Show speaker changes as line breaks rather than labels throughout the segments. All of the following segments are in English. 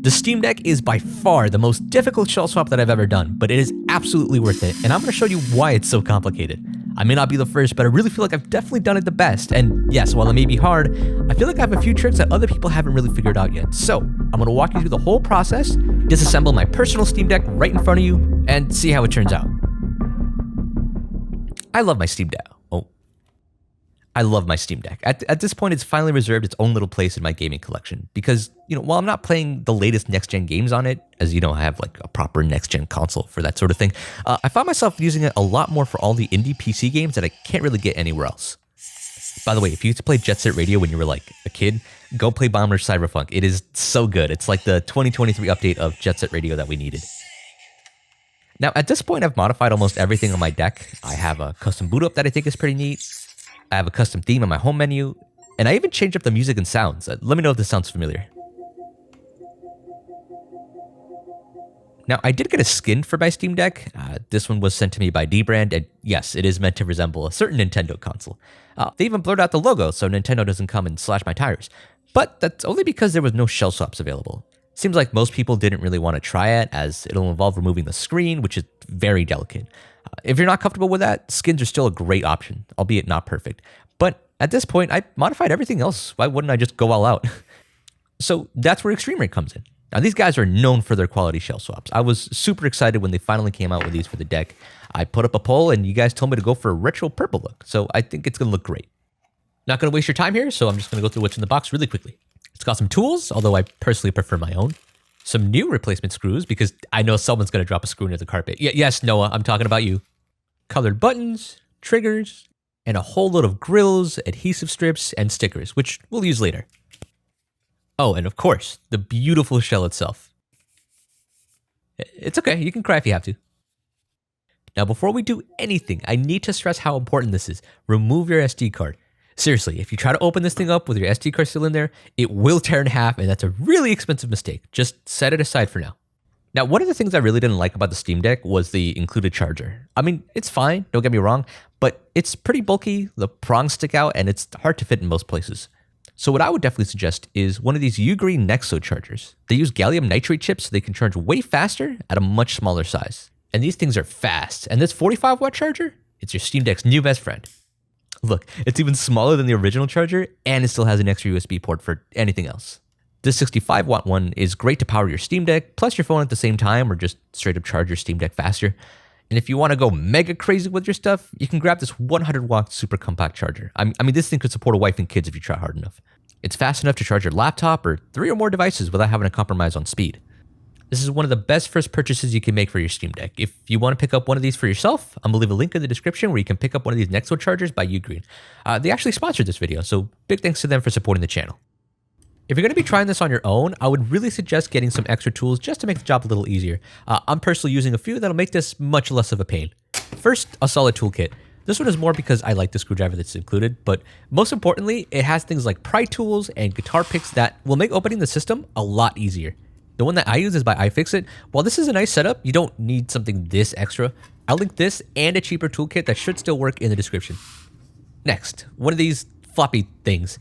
The Steam Deck is by far the most difficult shell swap that I've ever done, but it is absolutely worth it, and I'm going to show you why it's so complicated. I may not be the first, but I really feel like I've definitely done it the best, and yes, while it may be hard, I feel like I have a few tricks that other people haven't really figured out yet. So, I'm going to walk you through the whole process, disassemble my personal Steam Deck right in front of you, and see how it turns out. I love my Steam Deck. I love my Steam Deck. At this point, it's finally reserved its own little place in my gaming collection because, while I'm not playing the latest next-gen games on it, as I have like a proper next-gen console for that sort of thing, I find myself using it a lot more for all the indie PC games that I can't really get anywhere else. By the way, if you used to play Jet Set Radio when you were like a kid, go play Bomber Cyberpunk. It is so good. It's like the 2023 update of Jet Set Radio that we needed. Now, at this point, I've modified almost everything on my deck. I have a custom boot up that I think is pretty neat. I have a custom theme on my home menu, and I even changed up the music and sounds. Let me know if this sounds familiar. Now, I did get a skin for my Steam Deck. This one was sent to me by dbrand, and yes, it is meant to resemble a certain Nintendo console. They even blurred out the logo so Nintendo doesn't come and slash my tires. But that's only because there was no shell swaps available. Seems like most people didn't really want to try it, as it'll involve removing the screen, which is very delicate. If you're not comfortable with that, skins are still a great option, albeit not perfect. But at this point, I modified everything else. Why wouldn't I just go all out? So that's where Extremerate comes in. Now, these guys are known for their quality shell swaps. I was super excited when they finally came out with these for the deck. I put up a poll, and you guys told me to go for a retro purple look, so I think it's going to look great. Not going to waste your time here, so I'm just going to go through what's in the box really quickly. It's got some tools, although I personally prefer my own. Some new replacement screws, because I know someone's going to drop a screw into the carpet. Yes, Noah, I'm talking about you. Colored buttons, triggers, and a whole load of grills, adhesive strips, and stickers, which we'll use later. Oh, and of course, the beautiful shell itself. It's okay, you can cry if you have to. Now, before we do anything, I need to stress how important this is. Remove your SD card. Seriously, if you try to open this thing up with your SD card still in there, it will tear in half, and that's a really expensive mistake. Just set it aside for now. Now, one of the things I really didn't like about the Steam Deck was the included charger. I mean, it's fine, don't get me wrong, but it's pretty bulky, the prongs stick out, and it's hard to fit in most places. So what I would definitely suggest is one of these Ugreen Nexo chargers. They use gallium nitrate chips so they can charge way faster at a much smaller size. And these things are fast, and this 45-watt charger, it's your Steam Deck's new best friend. Look, it's even smaller than the original charger, and it still has an extra USB port for anything else. This 65-watt one is great to power your Steam Deck, plus your phone at the same time, or just straight up charge your Steam Deck faster. And if you want to go mega crazy with your stuff, you can grab this 100-watt super compact charger. I mean, this thing could support a wife and kids if you try hard enough. It's fast enough to charge your laptop or 3 or more devices without having to compromise on speed. This is one of the best first purchases you can make for your Steam Deck. If you want to pick up one of these for yourself, I'm going to leave a link in the description where you can pick up one of these Nexo chargers by Ugreen. They actually sponsored this video, so big thanks to them for supporting the channel. If you're going to be trying this on your own, I would really suggest getting some extra tools just to make the job a little easier. I'm personally using a few that'll make this much less of a pain. First, a solid toolkit. This one is more because I like the screwdriver that's included, but most importantly, it has things like pry tools and guitar picks that will make opening the system a lot easier. The one that I use is by iFixit. While this is a nice setup, you don't need something this extra. I'll link this and a cheaper toolkit that should still work in the description. Next, one of these floppy things.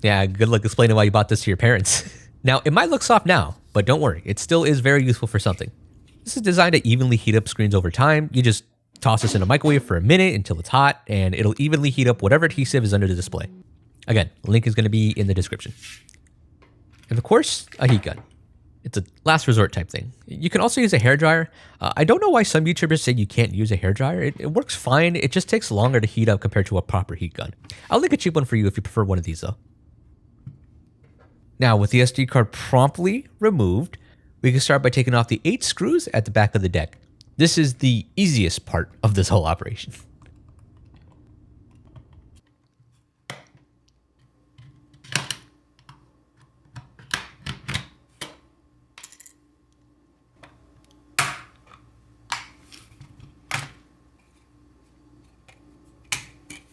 Yeah, good luck explaining why you bought this to your parents. Now, it might look soft now, but don't worry, it still is very useful for something. This is designed to evenly heat up screens over time. You just toss this in a microwave for a minute until it's hot, and it'll evenly heat up whatever adhesive is under the display. Again, link is going to be in the description. And of course, a heat gun. It's a last resort type thing. You can also use a hairdryer. I don't know why some YouTubers say you can't use a hairdryer. It works fine. It just takes longer to heat up compared to a proper heat gun. I'll link a cheap one for you if you prefer one of these though. Now, with the SD card promptly removed, we can start by taking off the 8 screws at the back of the deck. This is the easiest part of this whole operation.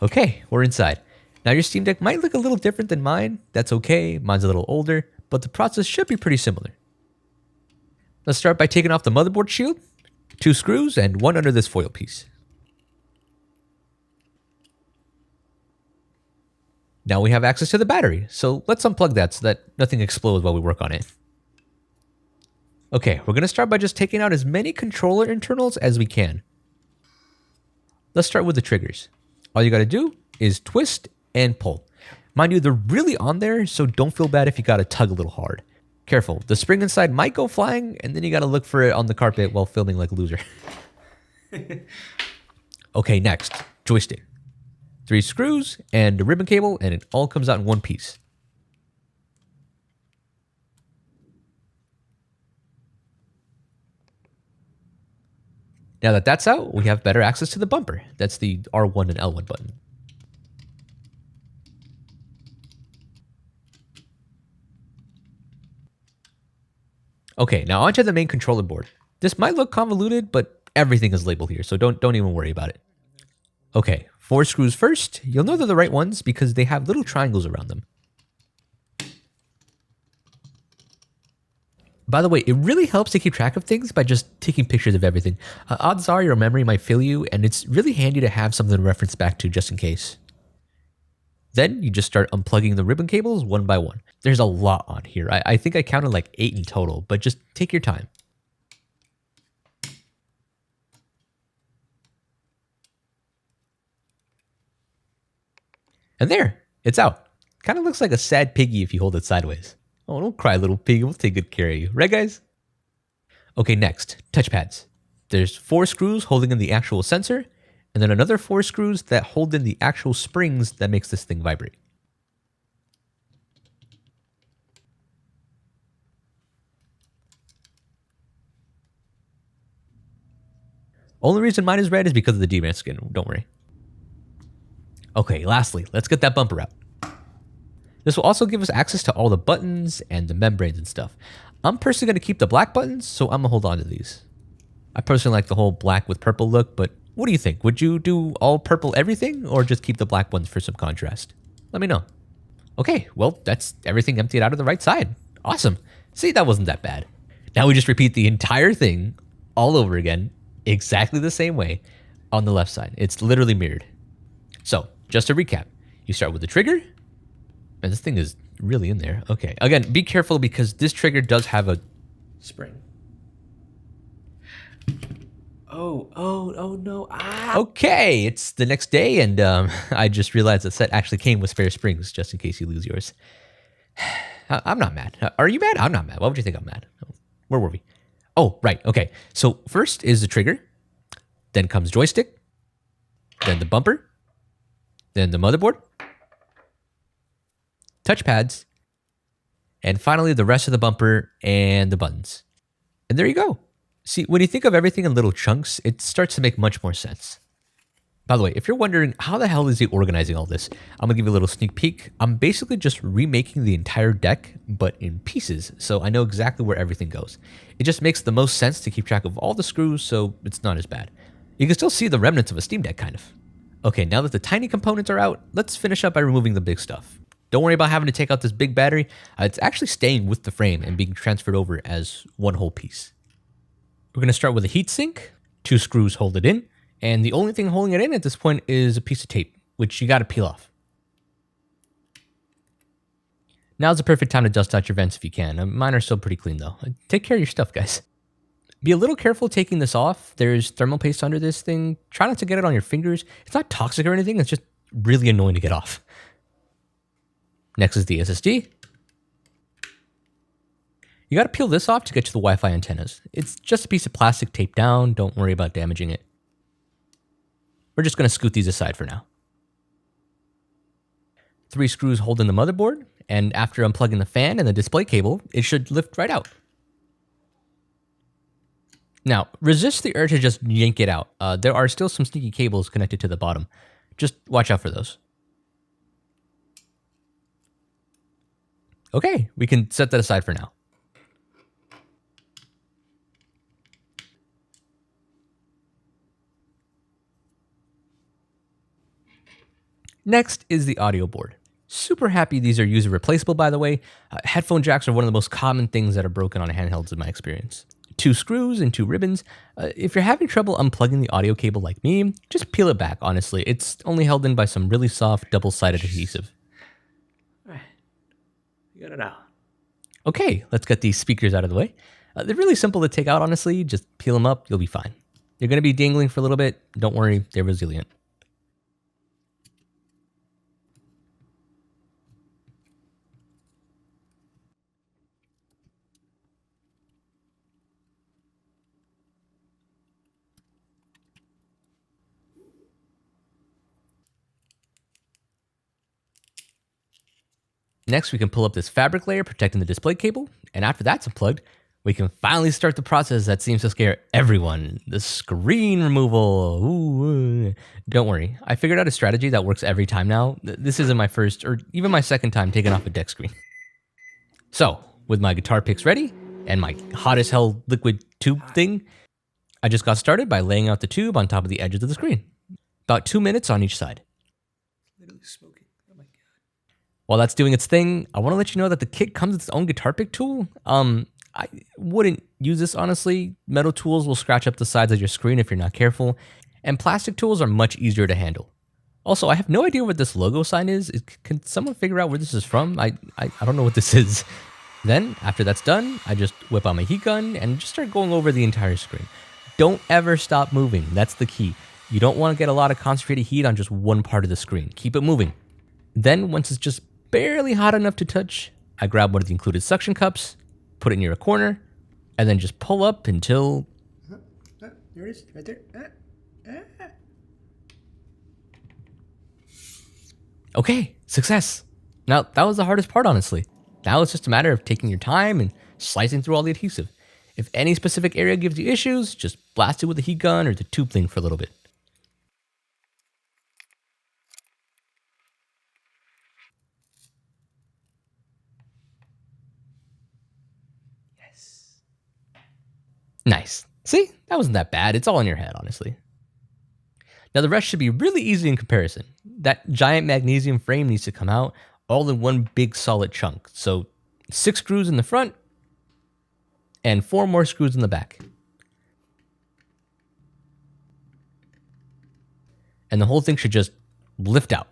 Okay, we're inside. Now your Steam Deck might look a little different than mine. That's okay, mine's a little older, but the process should be pretty similar. Let's start by taking off the motherboard shield, 2 screws, and 1 under this foil piece. Now we have access to the battery, so let's unplug that so that nothing explodes while we work on it. Okay, we're going to start by just taking out as many controller internals as we can. Let's start with the triggers. All you got to do is twist and pull. Mind you, they're really on there, so don't feel bad if you got to tug a little hard. Careful, the spring inside might go flying, and then you got to look for it on the carpet while filming like a loser. Okay, next, joystick. 3 screws and a ribbon cable, and it all comes out in one piece. Now that that's out, we have better access to the bumper. That's the R1 and L1 button. Okay, now onto the main controller board. This might look convoluted, but everything is labeled here, so don't even worry about it. Okay, 4 screws first. You'll know they're the right ones because they have little triangles around them. By the way, it really helps to keep track of things by just taking pictures of everything. Odds are your memory might fail you, and it's really handy to have something to reference back to just in case. Then you just start unplugging the ribbon cables one by one. There's a lot on here. I think I counted like 8 in total, but just take your time. And there, it's out. Kind of looks like a sad piggy if you hold it sideways. Oh, don't cry, little pig. We'll take good care of you. Right, guys? Okay, next, touchpads. There's 4 screws holding in the actual sensor, and then another 4 screws that hold in the actual springs that makes this thing vibrate. Only reason mine is red is because of the DRAM skin, don't worry. Okay, lastly, let's get that bumper out. This will also give us access to all the buttons and the membranes and stuff. I'm personally going to keep the black buttons, so I'm going to hold on to these. I personally like the whole black with purple look, but what do you think? Would you do all purple everything or just keep the black ones for some contrast? Let me know. Okay, well, that's everything emptied out of the right side. Awesome. See, that wasn't that bad. Now we just repeat the entire thing all over again, exactly the same way on the left side. It's literally mirrored. So, just to recap, you start with the trigger. Man, this thing is really in there. Okay. Again, be careful because this trigger does have a spring. Oh no. Ah. Okay, it's the next day, and I just realized the set actually came with spare springs, just in case you lose yours. I'm not mad. Are you mad? I'm not mad. Why would you think I'm mad? Where were we? Oh, right. Okay. So first is the trigger, then comes joystick, then the bumper, then the motherboard, touchpads, and finally the rest of the bumper and the buttons. And there you go. See, when you think of everything in little chunks, it starts to make much more sense. By the way, if you're wondering how the hell is he organizing all this, I'm gonna give you a little sneak peek. I'm basically just remaking the entire deck, but in pieces, so I know exactly where everything goes. It just makes the most sense to keep track of all the screws, so it's not as bad. You can still see the remnants of a Steam Deck, kind of. Okay, now that the tiny components are out, let's finish up by removing the big stuff. Don't worry about having to take out this big battery. It's actually staying with the frame and being transferred over as one whole piece. We're going to start with a heatsink. 2 screws hold it in. And the only thing holding it in at this point is a piece of tape, which you got to peel off. Now's the perfect time to dust out your vents if you can. Mine are still pretty clean though. Take care of your stuff, guys. Be a little careful taking this off. There's thermal paste under this thing. Try not to get it on your fingers. It's not toxic or anything. It's just really annoying to get off. Next is the SSD. You got to peel this off to get to the Wi-Fi antennas. It's just a piece of plastic taped down. Don't worry about damaging it. We're just going to scoot these aside for now. 3 screws holding the motherboard, and after unplugging the fan and the display cable, it should lift right out. Now, resist the urge to just yank it out. There are still some sneaky cables connected to the bottom. Just watch out for those. Okay, we can set that aside for now. Next is the audio board. Super happy these are user replaceable, by the way. Headphone jacks are one of the most common things that are broken on handhelds in my experience. 2 screws and 2 ribbons. If you're having trouble unplugging the audio cable like me, just peel it back, honestly. It's only held in by some really soft double-sided adhesive. All right, you got it out. Okay, let's get these speakers out of the way. They're really simple to take out, honestly. Just peel them up, you'll be fine. You're going to be dangling for a little bit. Don't worry, they're resilient. Next, we can pull up this fabric layer protecting the display cable, and after that's unplugged, we can finally start the process that seems to scare everyone, the screen removal. Ooh. Don't worry, I figured out a strategy that works every time now. This isn't my first or even my second time taking off a deck screen. So, with my guitar picks ready, and my hot as hell liquid tube thing, I just got started by laying out the tube on top of the edges of the screen. About 2 minutes on each side.
Literally smoking. Oh my god.
While that's doing its thing, I want to let you know that the kit comes with its own guitar pick tool. I wouldn't use this, honestly. Metal tools will scratch up the sides of your screen if you're not careful, and plastic tools are much easier to handle. Also, I have no idea what this logo sign is. Can someone figure out where this is from? I don't know what this is. Then, after that's done, I just whip out my heat gun and just start going over the entire screen. Don't ever stop moving. That's the key. You don't want to get a lot of concentrated heat on just one part of the screen. Keep it moving. Then, once it's just barely hot enough to touch, I grab one of the included suction cups, put it near a corner, and then just pull up until...
There it is, right there.
Okay, success. Now, that was the hardest part, honestly. Now it's just a matter of taking your time and slicing through all the adhesive. If any specific area gives you issues, just blast it with the heat gun or the tube thing for a little bit.
Yes.
Nice. See? That wasn't that bad. It's all in your head, honestly. Now the rest should be really easy in comparison. That giant magnesium frame needs to come out all in one big solid chunk. So 6 screws in the front and 4 more screws in the back. And the whole thing should just lift out.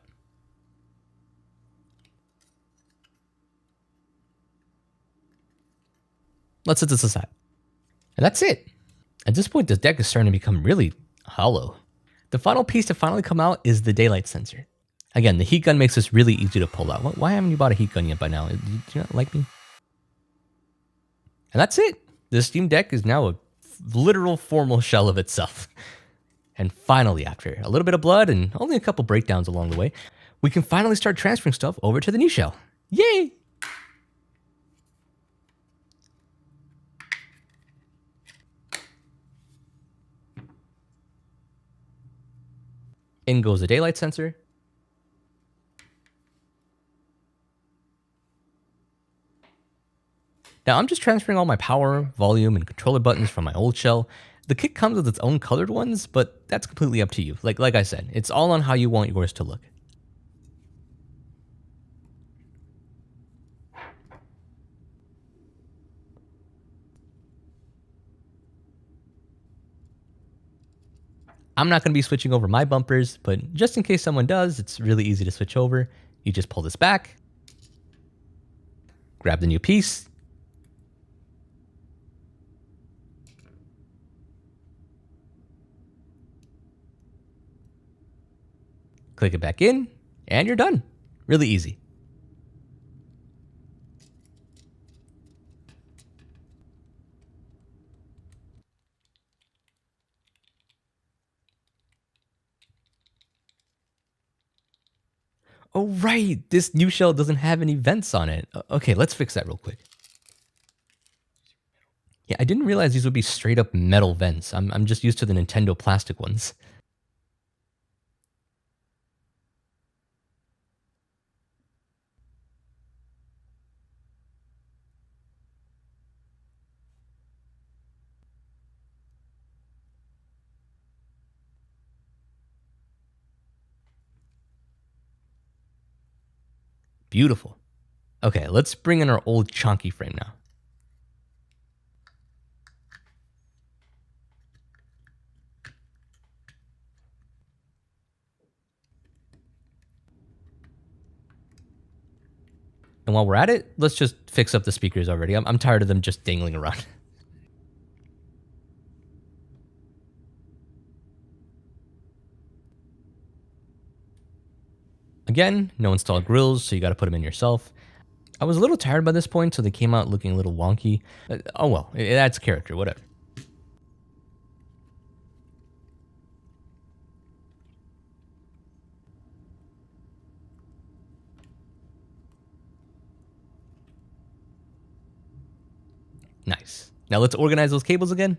Let's set this aside. And that's it. At this point, this deck is starting to become really hollow. The final piece to finally come out is the daylight sensor. Again, the heat gun makes this really easy to pull out. Why haven't you bought a heat gun yet by now? Do you not like me? And that's it. The Steam Deck is now a literal formal shell of itself. And finally, after a little bit of blood and only a couple breakdowns along the way, we can finally start transferring stuff over to the new shell. Yay! In goes the daylight sensor. Now I'm just transferring all my power, volume, and controller buttons from my old shell. The kit comes with its own colored ones, but that's completely up to you. Like I said, it's all on how you want yours to look. I'm not going to be switching over my bumpers, but just in case someone does, it's really easy to switch over. You just pull this back, grab the new piece, click it back in, and you're done. Really easy. Oh, right. This new shell doesn't have any vents on it. Okay, let's fix that real quick. Yeah, I didn't realize these would be straight up metal vents. I'm just used to the Nintendo plastic ones. Beautiful. Okay, let's bring in our old chunky frame now. And while we're at it, let's just fix up the speakers already. I'm tired of them just dangling around. Again, no installed grills, so you got to put them in yourself. I was a little tired by this point, so they came out looking a little wonky. Oh well, it adds character, whatever. Nice. Now let's organize those cables again.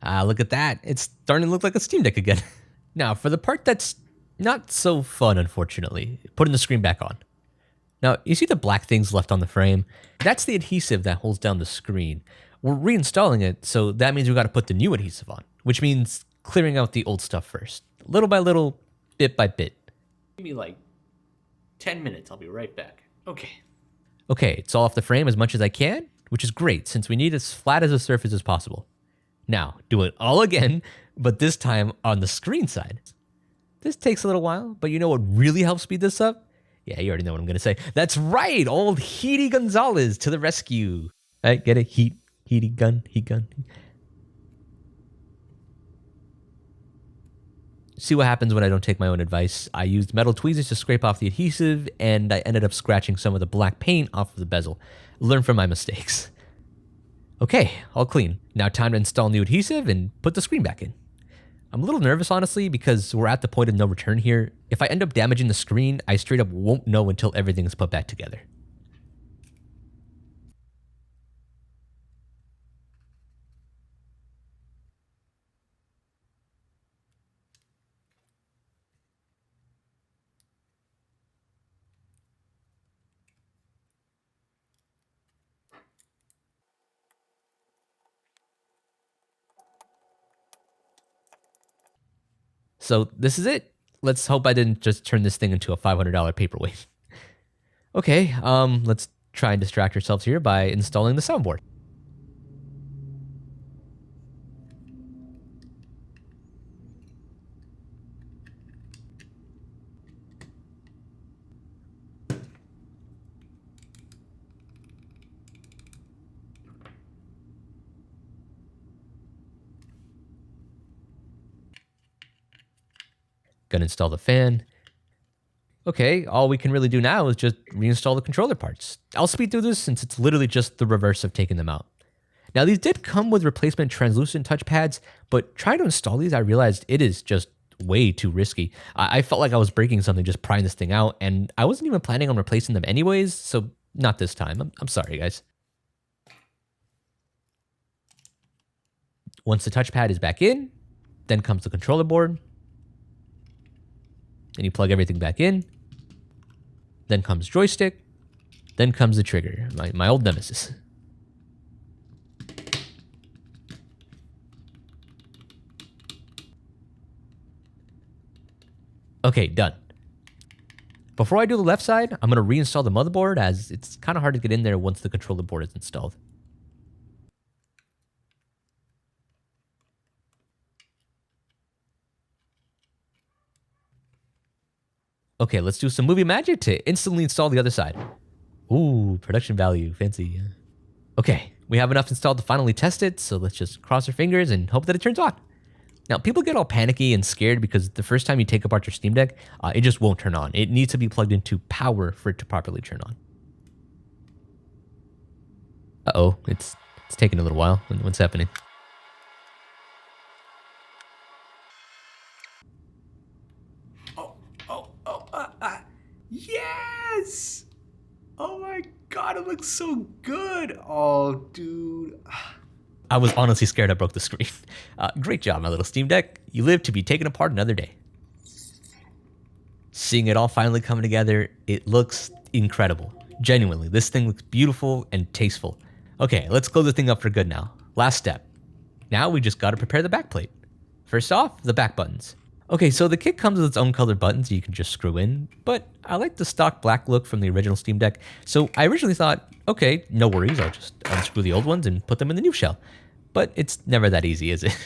Ah, look at that. It's starting to look like a Steam Deck again. Now, for the part that's not so fun, unfortunately, putting the screen back on. Now, you see the black things left on the frame? That's the adhesive that holds down the screen. We're reinstalling it, so that means we got to put the new adhesive on, which means clearing out the old stuff first. Little by little, bit by bit.
Give me like 10 minutes. I'll be right back. Okay.
Okay, it's all off the frame as much as I can, which is great since we need as flat as a surface as possible. Now, do it all again, but this time on the screen side. This takes a little while, but you know what really helps speed this up? Yeah, you already know what I'm going to say. That's right, old Heaty Gonzalez to the rescue. Right, get it? Heaty gun. See what happens when I don't take my own advice. I used metal tweezers to scrape off the adhesive, and I ended up scratching some of the black paint off of the bezel. Learn from my mistakes. Okay, all clean. Now time to install new adhesive and put the screen back in. I'm a little nervous, honestly, because we're at the point of no return here. If I end up damaging the screen, I straight up won't know until everything is put back together. So this is it. Let's hope I didn't just turn this thing into a $500 paperweight. Okay, let's try and distract ourselves here by installing the soundboard. Gonna install the fan. Okay, all we can really do now is just reinstall the controller parts. I'll speed through this since it's literally just the reverse of taking them out. Now these did come with replacement translucent touchpads, but trying to install these, I realized it is just way too risky. I felt like I was breaking something just prying this thing out, and I wasn't even planning on replacing them anyways, so not this time. I'm sorry, guys. Once the touchpad is back in, then comes the controller board. Then you plug everything back in. Then comes joystick. Then comes the trigger, my old nemesis. Okay, done. Before I do the left side, I'm going to reinstall the motherboard as it's kind of hard to get in there once the controller board is installed. Okay, let's do some movie magic to instantly install the other side. Ooh, production value, fancy. Okay, we have enough installed to finally test it, so let's just cross our fingers and hope that it turns on. Now, people get all panicky and scared because the first time you take apart your Steam Deck, it just won't turn on. It needs to be plugged into power for it to properly turn on. Uh-oh, it's taking a little while. What's happening?
Yes! Oh my god, it looks so good. Oh, dude.
I was honestly scared I broke the screen. Great job, my little Steam Deck. You live to be taken apart another day. Seeing it all finally coming together, it looks incredible. Genuinely, this thing looks beautiful and tasteful. Okay, let's close the thing up for good now. Last step. Now we just gotta prepare the backplate. First off, the back buttons. Okay, so the kit comes with its own colored buttons you can just screw in, but I like the stock black look from the original Steam Deck, so I originally thought, okay, no worries, I'll just unscrew the old ones and put them in the new shell. But it's never that easy, is it?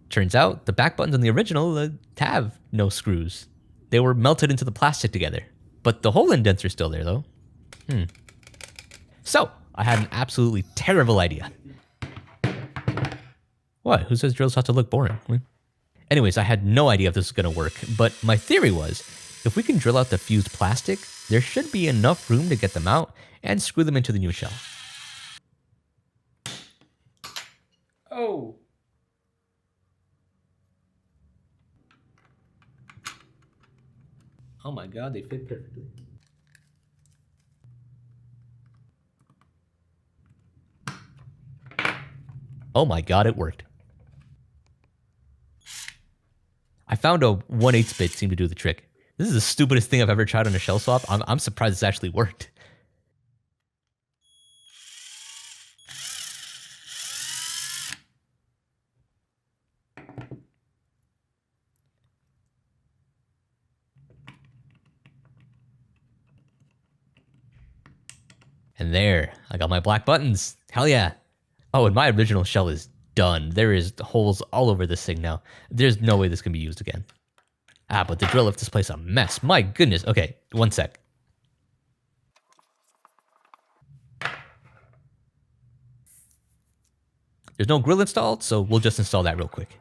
Turns out, the back buttons on the original have no screws. They were melted into the plastic together. But the hole indents are still there, though. So, I had an absolutely terrible idea. What? Who says drills have to look boring? Anyways, I had no idea if this was going to work, but my theory was if we can drill out the fused plastic, there should be enough room to get them out and screw them into the new shell.
Oh.
Oh my god, they fit perfectly. Oh my god, it worked. I found a 1/8 bit seemed to do the trick. This is the stupidest thing I've ever tried on a shell swap. I'm surprised this actually worked. And there, I got my black buttons. Hell yeah. Oh, and my original shell is done. There is holes all over this thing now. There's no way this can be used again. Ah, but the drill left this place a mess. My goodness. Okay, one sec. There's no grill installed, so we'll just install that real quick.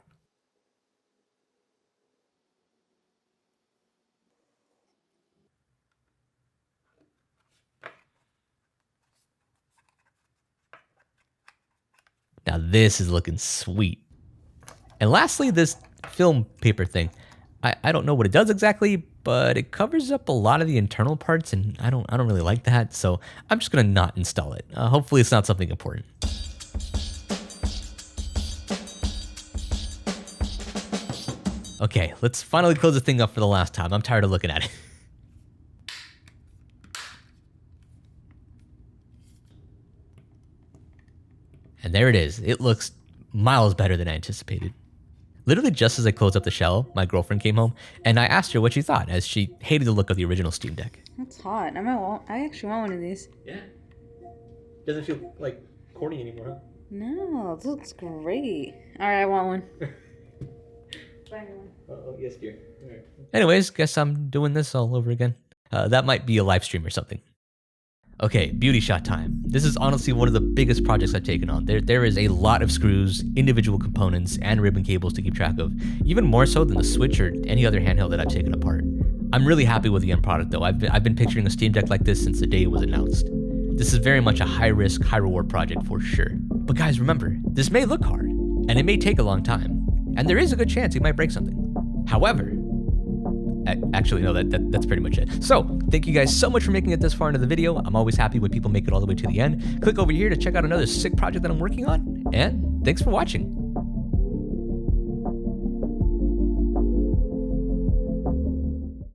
Now this is looking sweet. And lastly, this film paper thing. I don't know what it does exactly, but it covers up a lot of the internal parts, and I don't really like that, so I'm just gonna not install it. Hopefully it's not something important. Okay, let's finally close the thing up for the last time. I'm tired of looking at it. And there it is. It looks miles better than I anticipated. Literally just as I closed up the shell, my girlfriend came home, and I asked her what she thought, as she hated the look of the original Steam Deck.
That's hot. I actually want one of these.
Yeah. Doesn't feel like corny anymore, huh?
No, this looks great. Alright, I want one.
Oh, yes, dear. All right. Anyways, guess I'm doing this all over again. That might be a live stream or something. Okay, beauty shot time. This is honestly one of the biggest projects I've taken on. There is a lot of screws, individual components, and ribbon cables to keep track of, even more so than the Switch or any other handheld that I've taken apart. I'm really happy with the end product though. I've been picturing a Steam Deck like this since the day it was announced. This is very much a high-risk, high-reward project for sure. But guys, remember, this may look hard, and it may take a long time, and there is a good chance you might break something. However, actually, no, that's pretty much it. So, thank you guys so much for making it this far into the video. I'm always happy when people make it all the way to the end. Click over here to check out another sick project that I'm working on, and thanks for watching.